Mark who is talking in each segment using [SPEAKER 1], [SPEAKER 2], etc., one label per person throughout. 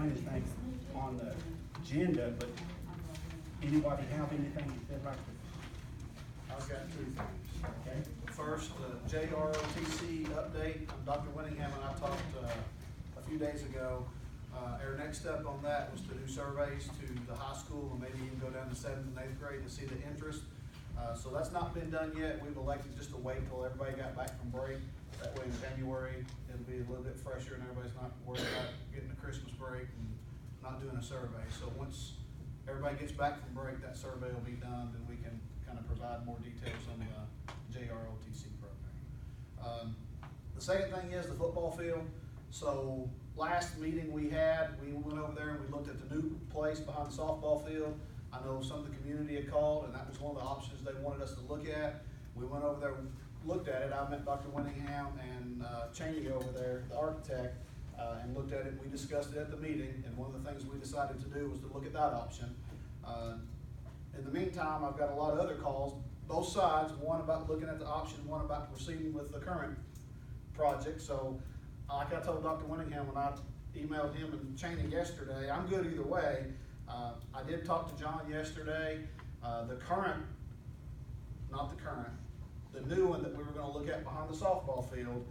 [SPEAKER 1] anything on the agenda, but anybody have anything they'd like to?
[SPEAKER 2] I've got two things.
[SPEAKER 1] Okay.
[SPEAKER 2] First, JROTC update. Dr. Winningham and I talked a few days ago. Our next step on that was to do surveys to the high school and maybe even go down to 7th and 8th grade to see the interest. So that's not been done yet. We've elected just to wait till everybody got back from break. That way in January, it'll be a little bit fresher and everybody's not worried about getting a Christmas break and not doing a survey. So once everybody gets back from break, that survey will be done, then we can kind of provide more details on the JROTC program. The second thing is the football field. So last meeting we had, we went over there and we looked at the new place behind the softball field. I know some of the community had called and that was one of the options they wanted us to look at. We went over there, looked at it. I met Dr. Winningham and Cheney over there, the architect, and looked at it. We discussed it at the meeting, and one of the things we decided to do was to look at that option. In the meantime, I've got a lot of other calls, both sides, one about looking at the option, one about proceeding with the current project. So like I told Dr. Winningham when I emailed him and Cheney yesterday, I'm good either way. I did talk to John yesterday. The new one that we were gonna look at behind the softball field,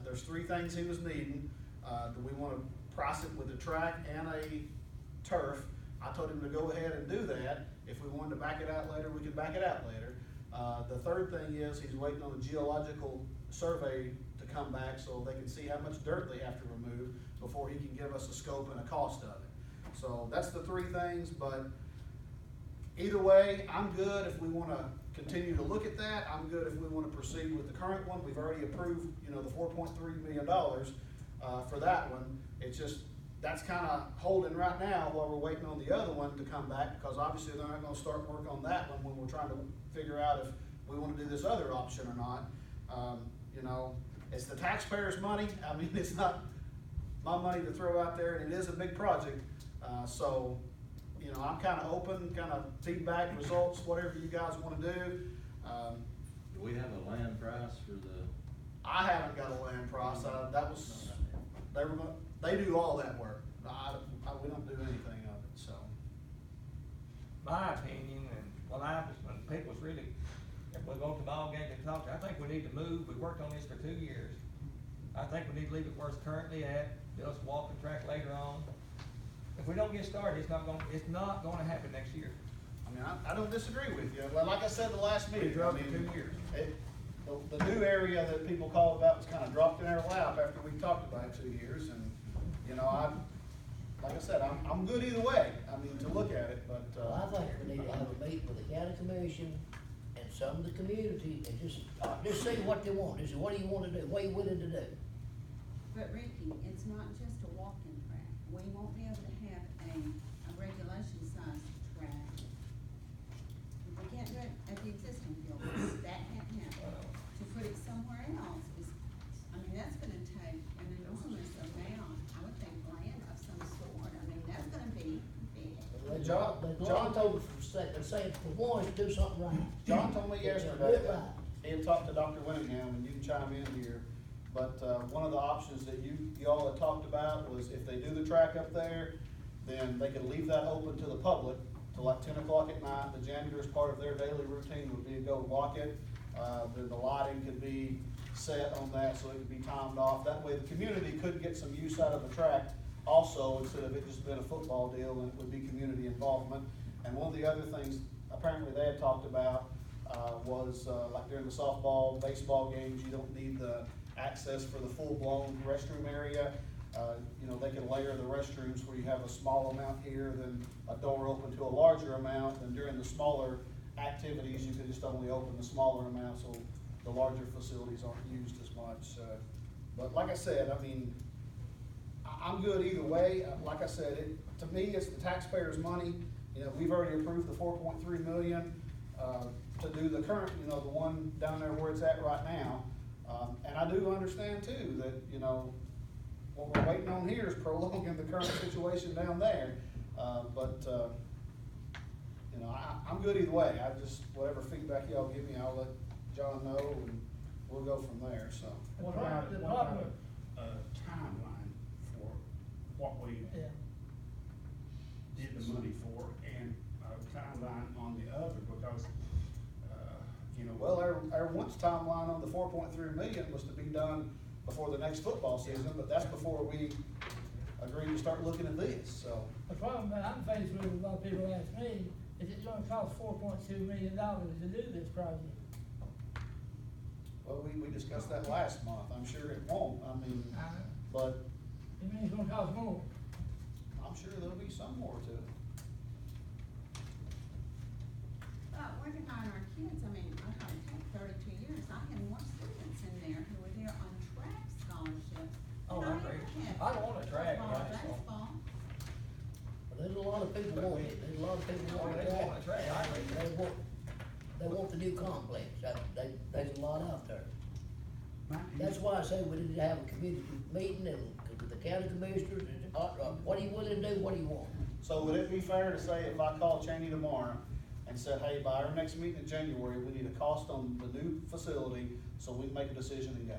[SPEAKER 2] there's three things he was needing. Do we wanna price it with a track and a turf? I told him to go ahead and do that. If we wanted to back it out later, we could back it out later. The third thing is he's waiting on the geological survey to come back so they can see how much dirt they have to remove before he can give us a scope and a cost of it. So that's the three things, but either way, I'm good if we wanna continue to look at that. I'm good if we wanna proceed with the current one. We've already approved, the $4.3 million for that one. It's just, that's kinda holding right now while we're waiting on the other one to come back, because obviously they're not gonna start work on that one when we're trying to figure out if we wanna do this other option or not. It's the taxpayers' money. I mean, it's not my money to throw out there, and it is a big project. So, I'm kinda open, kinda feedback, results, whatever you guys wanna do.
[SPEAKER 3] Do we have a land price for the?
[SPEAKER 2] I haven't got a land price. They do all that work. We don't do anything of it, so.
[SPEAKER 4] My opinion, and what happens when people's really, if we go to the ball game and talk, I think we need to move. We worked on this for 2 years. I think we need to leave it where it's currently at, build us a walking track later on. If we don't get started, it's not gonna happen next year.
[SPEAKER 2] I mean, I don't disagree with you. Well, like I said, the last meeting,
[SPEAKER 4] We drove for 2 years.
[SPEAKER 2] The new area that people called about was kind of dropped in our lap after we talked about it 2 years, and, like I said, I'm good either way, to look at it, but.
[SPEAKER 5] Well, I think we need to have a meeting with the county commission and some of the community and just see what they want. Just say, what do you want to do? What are you willing to do?
[SPEAKER 6] But Ricky, it's not just a walking track. We won't be able to have a regulation sized track. We can't do it at the existing field. That can't happen. To put it somewhere else is, that's gonna take an enormous amount, I would think, land of some sort. That's gonna be big.
[SPEAKER 2] John told me
[SPEAKER 5] saying for one, do something right.
[SPEAKER 2] John told me
[SPEAKER 5] Do
[SPEAKER 2] yesterday
[SPEAKER 5] it
[SPEAKER 2] that
[SPEAKER 5] right.
[SPEAKER 2] he had talked to Dr. Winningham, and you can chime in here, but, one of the options that y'all had talked about was if they do the track up there, then they could leave that open to the public till like 10 o'clock at night. The janitor's part of their daily routine would be to go walk it. The lighting could be set on that so it could be timed off. That way the community could get some use out of the track also, instead of it just being a football deal, and it would be community involvement. And one of the other things apparently they had talked about was like during the softball, baseball games, you don't need the access for the full-blown restroom area. They can layer the restrooms where you have a small amount here, then a door open to a larger amount, and during the smaller activities, you can just only open the smaller amount, so the larger facilities aren't used as much. But like I said, I'm good either way. Like I said, to me, it's the taxpayers' money. We've already approved the $4.3 million to do the current, the one down there where it's at right now. And I do understand too that, what we're waiting on here is prolonging the current situation down there. I'm good either way. Whatever feedback y'all give me, I'll let John know, and we'll go from there, so.
[SPEAKER 1] What about a timeline for what we money for, and a timeline on the other, because, you know.
[SPEAKER 2] Well, our once timeline on the 4.3 million was to be done before the next football season, but that's before we agreed to start looking at this, so.
[SPEAKER 7] The problem that I'm faced with, a lot of people ask me, is it's gonna cost $4.2 million to do this project.
[SPEAKER 2] Well, we discussed that last month, I'm sure it won't, I mean, but
[SPEAKER 7] You mean it's gonna cost more?
[SPEAKER 2] I'm sure there'll be some more to it.
[SPEAKER 6] We're behind our kids, I mean, I gotta take 32 years, I had more students in there who were there on track scholarships.
[SPEAKER 4] Oh,
[SPEAKER 6] than
[SPEAKER 4] I agree.
[SPEAKER 6] ever had
[SPEAKER 4] I don't want a track,
[SPEAKER 6] football,
[SPEAKER 4] I just want-
[SPEAKER 6] baseball.
[SPEAKER 5] But there's a lot of people want it, there's a lot of people
[SPEAKER 4] Oh,
[SPEAKER 5] want
[SPEAKER 4] they
[SPEAKER 5] that.
[SPEAKER 4] want a track, I agree.
[SPEAKER 5] They want the new complex, there's a lot out there.
[SPEAKER 1] Mike, do you-
[SPEAKER 5] That's why I say we need to have a community meeting and with the county commissioners, and, what are you willing to do, what do you want?
[SPEAKER 2] So would it be fair to say if I called Cheney tomorrow and said, hey, by our next meeting in January, we need a cost on the new facility, so we can make a decision and go?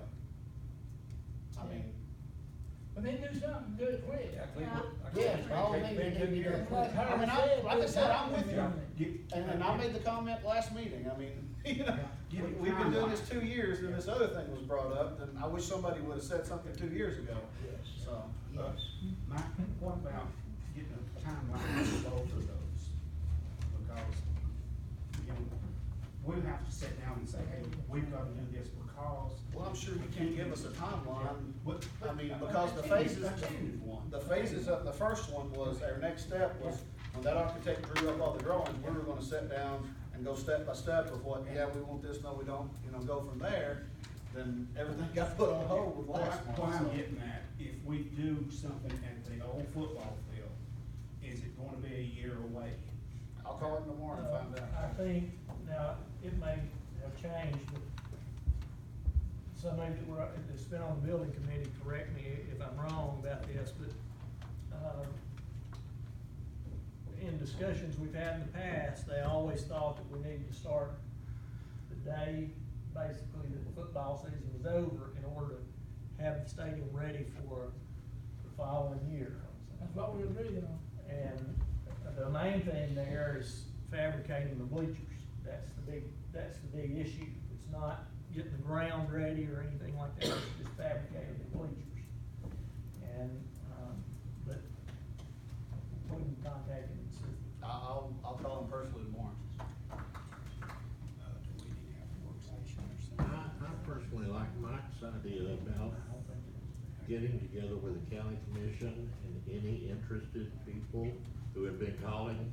[SPEAKER 2] I mean,
[SPEAKER 7] But they do something, do it quick.
[SPEAKER 4] Yeah, Cleveland.
[SPEAKER 5] Yes, by all means, it need to be done quick.
[SPEAKER 2] I mean, like I said, I'm with you.
[SPEAKER 1] You-
[SPEAKER 2] And I made the comment last meeting, I mean, you know,
[SPEAKER 1] Give it
[SPEAKER 2] we've been doing this
[SPEAKER 1] timeline.
[SPEAKER 2] 2 years, and this other thing was brought up, and I wish somebody would've said something 2 years ago,
[SPEAKER 5] Yes,
[SPEAKER 2] so.
[SPEAKER 5] yes.
[SPEAKER 1] Mike, what about getting a timeline for both of those? Because, you know, we'll have to sit down and say, hey, we've gotta do this because.
[SPEAKER 2] Well, I'm sure you can't give us a timeline,
[SPEAKER 1] But-
[SPEAKER 2] I mean, because the phases,
[SPEAKER 1] That's one.
[SPEAKER 2] the phases of, the first one was, our next step was, when that architect drew up all the drawings, we were gonna sit down and go step by step of what, yeah, we want this, no, we don't, you know, go from there. Then everything got put on hold with last
[SPEAKER 1] What I'm
[SPEAKER 2] month, so.
[SPEAKER 1] getting at, if we do something at the old football field, is it gonna be a year away?
[SPEAKER 2] I'll call him tomorrow and find
[SPEAKER 7] I
[SPEAKER 2] out.
[SPEAKER 7] think, now, it may have changed, but somebody that's been on the building committee, correct me if I'm wrong about this, but, in discussions we've had in the past, they always thought that we needed to start the day, basically, that the football season was over in order to have the stadium ready for the following year. That's what we agreed on. And the main thing there is fabricating the bleachers. That's the big issue. It's not getting the ground ready or anything like that, it's just fabricating the bleachers. And, but we can contact him and see.
[SPEAKER 2] I'll call him personally tomorrow.
[SPEAKER 1] Do we need to have a work session or something?
[SPEAKER 8] I personally like Mike's idea about getting together with the county commission and any interested people who have been calling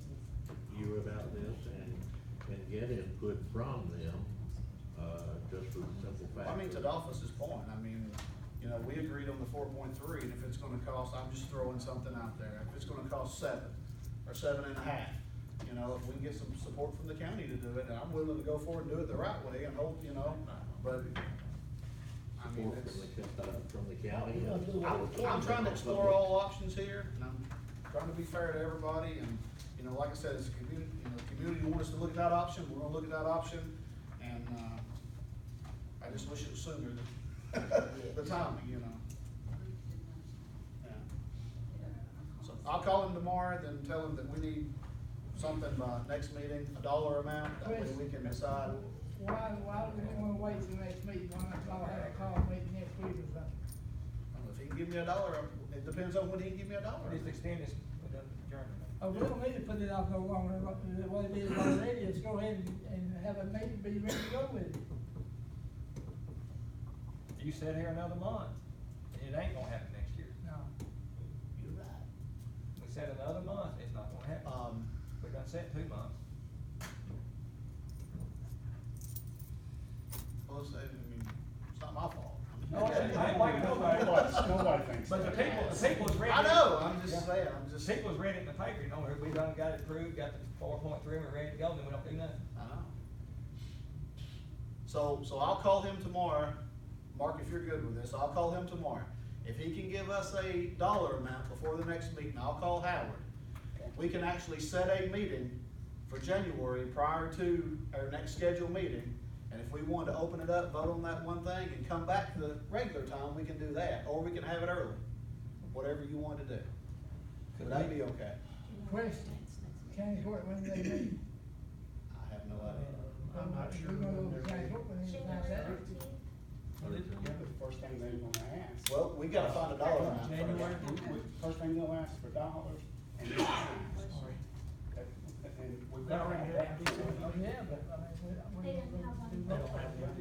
[SPEAKER 8] you about this and get input from them, just for the simple fact.
[SPEAKER 2] I mean, to the office's point, I mean, you know, we agreed on the 4.3, and if it's gonna cost, I'm just throwing something out there, if it's gonna cost 7 or 7.5, you know, if we can get some support from the county to do it, and I'm willing to go forward and do it the right way and hope, you know, but, I mean,
[SPEAKER 8] Support
[SPEAKER 2] it's,
[SPEAKER 8] from the county.
[SPEAKER 5] We're gonna do what we can.
[SPEAKER 2] I'm trying to explore all options here, and I'm trying to be fair to everybody, and, you know, like I said, as a community, you know, the community wants us to look at that option, we're gonna look at that option, and, I just wish it was sooner than the timing, you know. Yeah. So I'll call him tomorrow, then tell him that we need something by next meeting, a dollar amount, that way we can decide.
[SPEAKER 7] Why do we wanna wait till next meeting, why not y'all have a call meeting next week or something?
[SPEAKER 2] If he can give me $1, it depends on when he can give me $1.
[SPEAKER 4] Just extend this with the adjournment.
[SPEAKER 7] Oh, we don't need to put it off no longer, what it is already, let's go ahead and have a meeting, be ready to go with it.
[SPEAKER 4] You sit here another month, it ain't gonna happen next year.
[SPEAKER 7] No.
[SPEAKER 5] You're right.
[SPEAKER 4] We said another month, it's not gonna happen. We done said 2 months.
[SPEAKER 2] Well, I mean, it's not my fault.
[SPEAKER 4] No, I ain't blaming nobody.
[SPEAKER 1] Nobody thinks
[SPEAKER 4] But the
[SPEAKER 1] that.
[SPEAKER 4] people was ready.
[SPEAKER 2] I know, I'm just saying, I'm just.
[SPEAKER 4] The people was ready in the paper, you know, we done got it approved, got the 4.3, we're ready to go, then we don't do nothing.
[SPEAKER 2] I know. So I'll call him tomorrow, Mark, if you're good with this, I'll call him tomorrow. If he can give us a dollar amount before the next meeting, I'll call Howard. We can actually set a meeting for January prior to our next scheduled meeting. And if we wanted to open it up, vote on that one thing, and come back to the regular time, we can do that, or we can have it early, whatever you want to do. Would that be okay?
[SPEAKER 6] Can
[SPEAKER 9] Question, county court, when do they meet?
[SPEAKER 2] I have no idea.
[SPEAKER 7] I'm not sure.
[SPEAKER 9] We're gonna go
[SPEAKER 7] when
[SPEAKER 9] to
[SPEAKER 7] they're
[SPEAKER 9] county
[SPEAKER 7] ready.
[SPEAKER 9] court when they announce that.
[SPEAKER 1] Yeah, but the first thing they're gonna ask.
[SPEAKER 2] Well, we gotta find a dollar amount. first.
[SPEAKER 7] January.
[SPEAKER 1] First thing they'll ask for dollars and then times.
[SPEAKER 7] Sorry.
[SPEAKER 1] And we've
[SPEAKER 7] They
[SPEAKER 1] got to
[SPEAKER 7] already
[SPEAKER 1] have
[SPEAKER 7] have
[SPEAKER 1] that.
[SPEAKER 7] it.
[SPEAKER 9] Oh, yeah, but, I mean, we
[SPEAKER 10] They didn't have one.
[SPEAKER 7] They don't have one.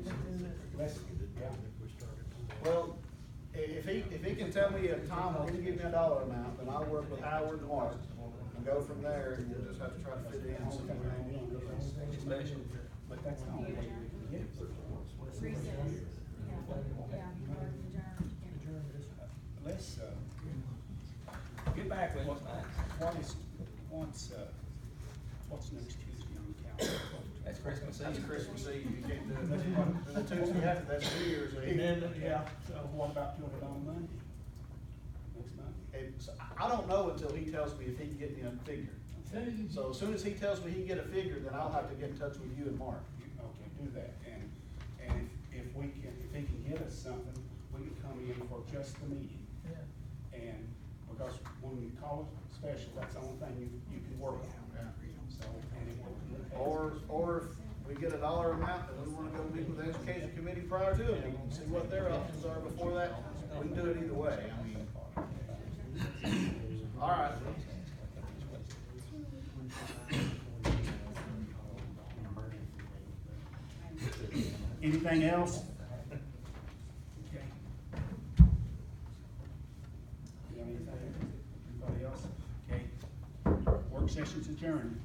[SPEAKER 1] Let's, yeah.
[SPEAKER 2] Well, if he can tell me a time when he can give me a dollar amount, then I'll work with Howard and Mark and go from there, and we'll just have to try to fit it in somewhere.
[SPEAKER 4] Special.
[SPEAKER 1] But that's the only way we can get it.
[SPEAKER 10] Recess, yeah, or adjourn.
[SPEAKER 7] Adjourn this.
[SPEAKER 1] Let's,
[SPEAKER 4] Get back with us, man.
[SPEAKER 1] what's next Tuesday on the calendar?
[SPEAKER 4] That's Christmas
[SPEAKER 2] That's
[SPEAKER 4] Eve.
[SPEAKER 2] Christmas Eve, you can't do it. And the Tuesday after, that's New Year's
[SPEAKER 7] And then,
[SPEAKER 2] Eve.
[SPEAKER 7] yeah,
[SPEAKER 1] So
[SPEAKER 7] so,
[SPEAKER 1] what about doing it on Monday? Next Monday?
[SPEAKER 2] It's, I don't know until he tells me if he can get me a figure. So as soon as he tells me he can get a figure, then I'll have to get in touch with you and Mark.
[SPEAKER 1] Okay, do that, and if he can get us something, we can come in for just the meeting.
[SPEAKER 7] yeah.
[SPEAKER 1] And, because when we call it special, that's the only thing you can work on. So, and it will.
[SPEAKER 2] Or if we get a dollar amount, and we wanna go meet with the education committee prior to it, and see what their options are before that, we can do it either way, I mean. All right.
[SPEAKER 1] Anything else? Okay. You have anything? Anybody else? Okay. Work session's adjourned.